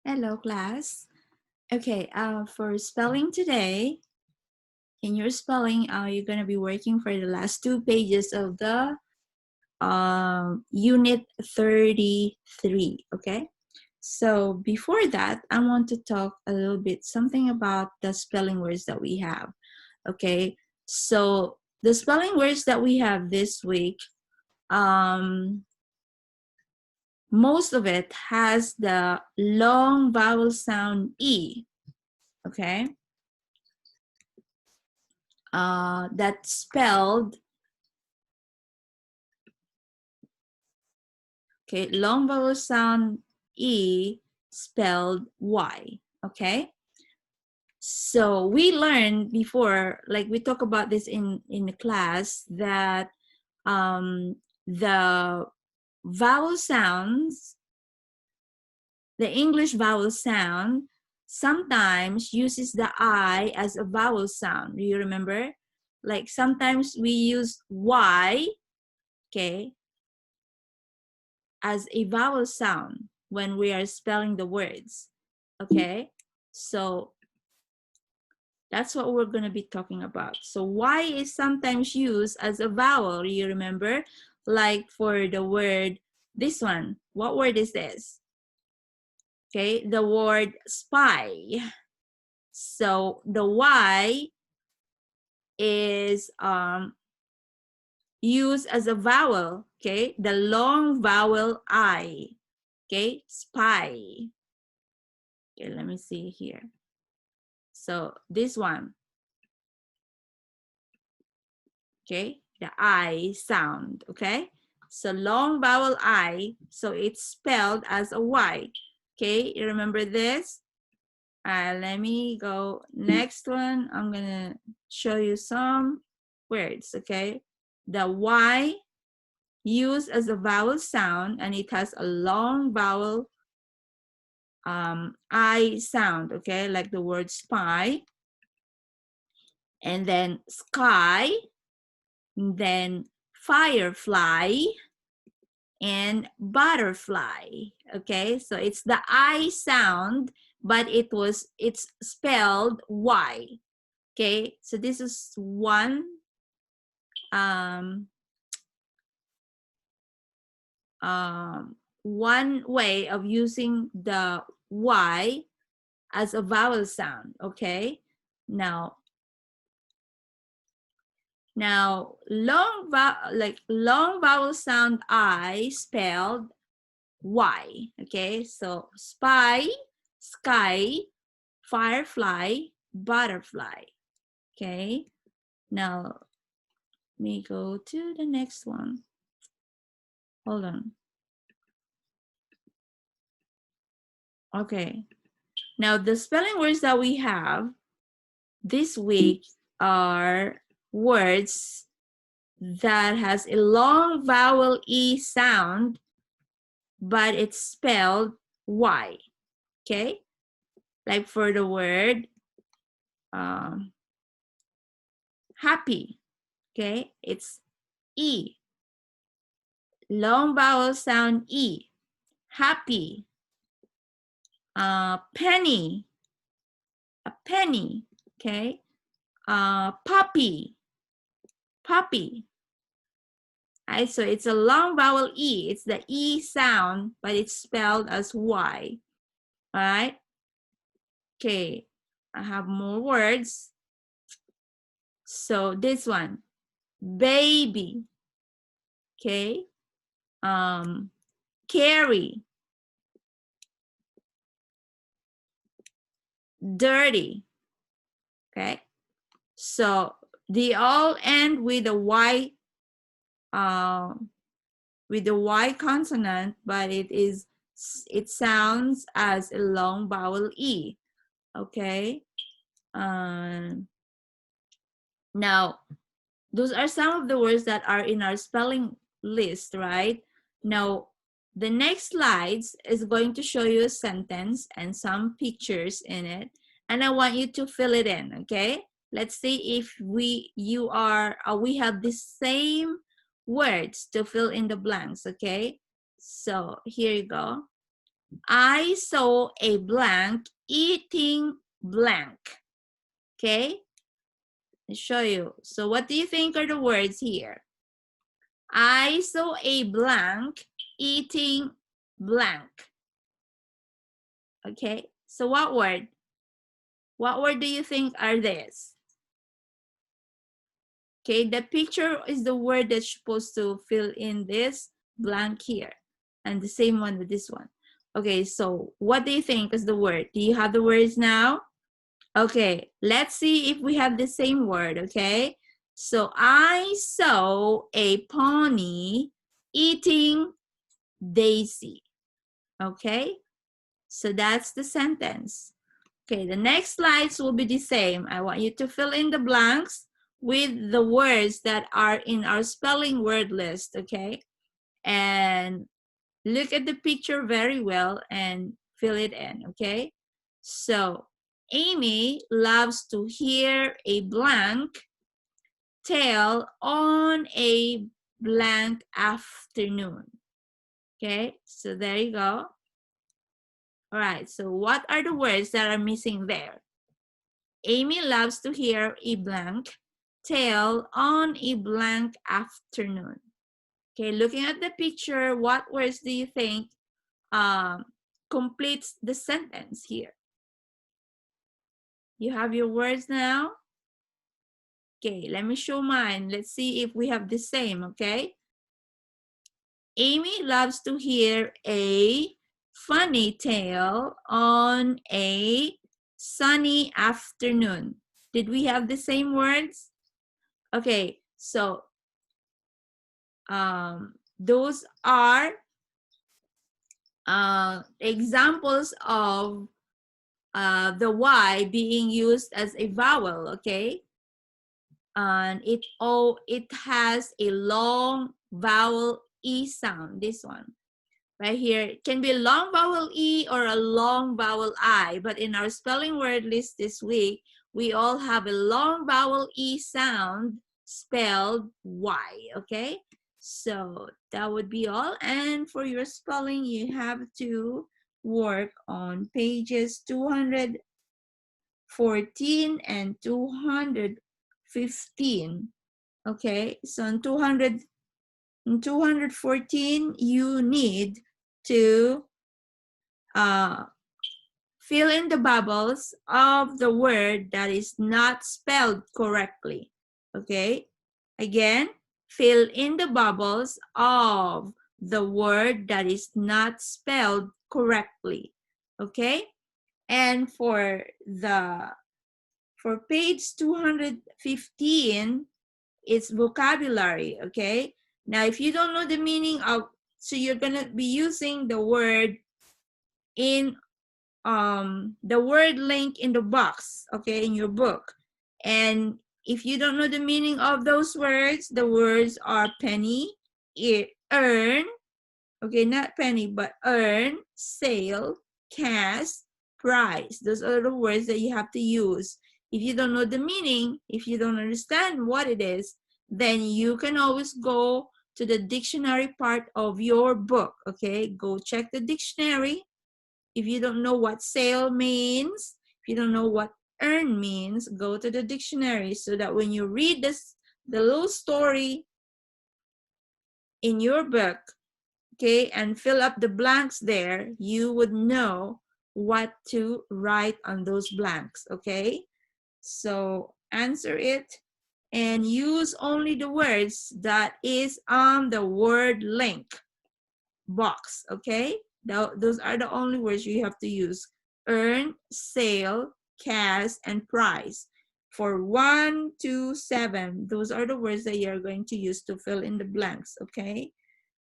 Hello, class. Okay, for spelling today, in your spelling, you're going to be working for the last 2 pages of the Unit 33, okay? So before that, I want to talk a little bit something about the spelling words that we have, okay? So the spelling words that we have this week, most of it has the long vowel sound E, okay? That's spelled, okay, long vowel sound E spelled Y, okay? So we learned before, like we talk about this in the class, that the vowel sounds, the English vowel sound sometimes uses the I as a vowel sound. Do you remember? Like sometimes we use Y, okay, as a vowel sound when we are spelling the words, okay? So that's what we're going to be talking about. So Y is sometimes used as a vowel, you remember? Like for the word, this one, what word is this? Okay, the word spy. So the Y is used as a vowel, okay? The long vowel I, okay? Spy. Okay, let me see here. So this one, okay, the I sound, okay? So long vowel I, so it's spelled as a Y, okay? You remember this? Let me go next one. I'm gonna show you some words, okay? The Y used as a vowel sound, and it has a long vowel I sound, okay? Like the word spy, and then sky, and then firefly, and butterfly. Okay, so it's the I sound, but it's spelled Y. Okay, so this is one one way of using the Y as a vowel sound. Okay, now long vowel sound I spelled Y. Okay, so spy, sky, firefly, butterfly. Okay, now let me go to the next one. Hold on. Okay, now the spelling words that we have this week are words that has a long vowel E sound, but it's spelled Y. Okay, like for the word happy, okay, it's E, long vowel sound E, happy. Penny, a penny, okay. Puppy, puppy. Right, so it's a long vowel E, it's the E sound, but it's spelled as Y. All right, okay, I have more words. So this one, baby, okay, carry, dirty, okay. So they all end with a Y, consonant, but it sounds as a long vowel E. Okay. Now, those are some of the words that are in our spelling list, right? Now, the next slides is going to show you a sentence and some pictures in it, and I want you to fill it in, okay? Let's see if we have the same words to fill in the blanks, okay? So here you go. I saw a blank eating blank. Okay, I'll show you. So what do you think are the words here? I saw a blank eating blank. Okay, so what word? What word do you think are this? Okay, the picture is the word that's supposed to fill in this blank here. And the same one with this one. Okay, so what do you think is the word? Do you have the words now? Okay, let's see if we have the same word, okay? So I saw a pony eating Daisy, okay? So that's the sentence. Okay, the next slides will be the same. I want you to fill in the blanks with the words that are in our spelling word list, okay? And look at the picture very well and fill it in, okay? So, Amy loves to hear a blank tale on a blank afternoon. Okay, so there you go. All right, so what are the words that are missing there? Amy loves to hear a blank tale on a blank afternoon. Okay, looking at the picture, what words do you think completes the sentence here? You have your words now? Okay, let me show mine. Let's see if we have the same, okay? Amy loves to hear a funny tale on a sunny afternoon. Did we have the same words? Okay, so those are examples of the Y being used as a vowel, okay? And it has a long vowel E sound, this one. Right here, it can be a long vowel E or a long vowel I, but in our spelling word list this week, we all have a long vowel E sound spelled Y, okay? So that would be all. And for your spelling, you have to work on pages 214 and 215, okay? So in 214, you need to fill in the bubbles of the word that is not spelled correctly. Okay? Again, fill in the bubbles of the word that is not spelled correctly. Okay? And for page 215, it's vocabulary. Okay? Now, if you don't know the meaning of, so you're gonna be using the word in the word link in the box, okay, in your book. And if you don't know the meaning of those words, the words are penny, earn, okay, not penny, but earn, sale, cash, price. Those are the words that you have to use. If you don't know the meaning, if you don't understand what it is, then you can always go to the dictionary part of your book, okay? Go check the dictionary. If you don't know what sale means, if you don't know what earn means, go to the dictionary so that when you read this, the little story in your book, okay, and fill up the blanks there, you would know what to write on those blanks, okay? So answer it and use only the words that is on the word link box, okay? Those are the only words you have to use. Earn, sale, cash, and price. For 1, 2, 7, those are the words that you're going to use to fill in the blanks, okay?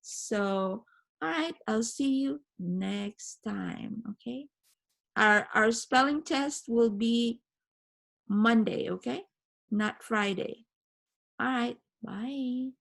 So, all right, I'll see you next time, okay? Our spelling test will be Monday, okay? Not Friday. All right, bye.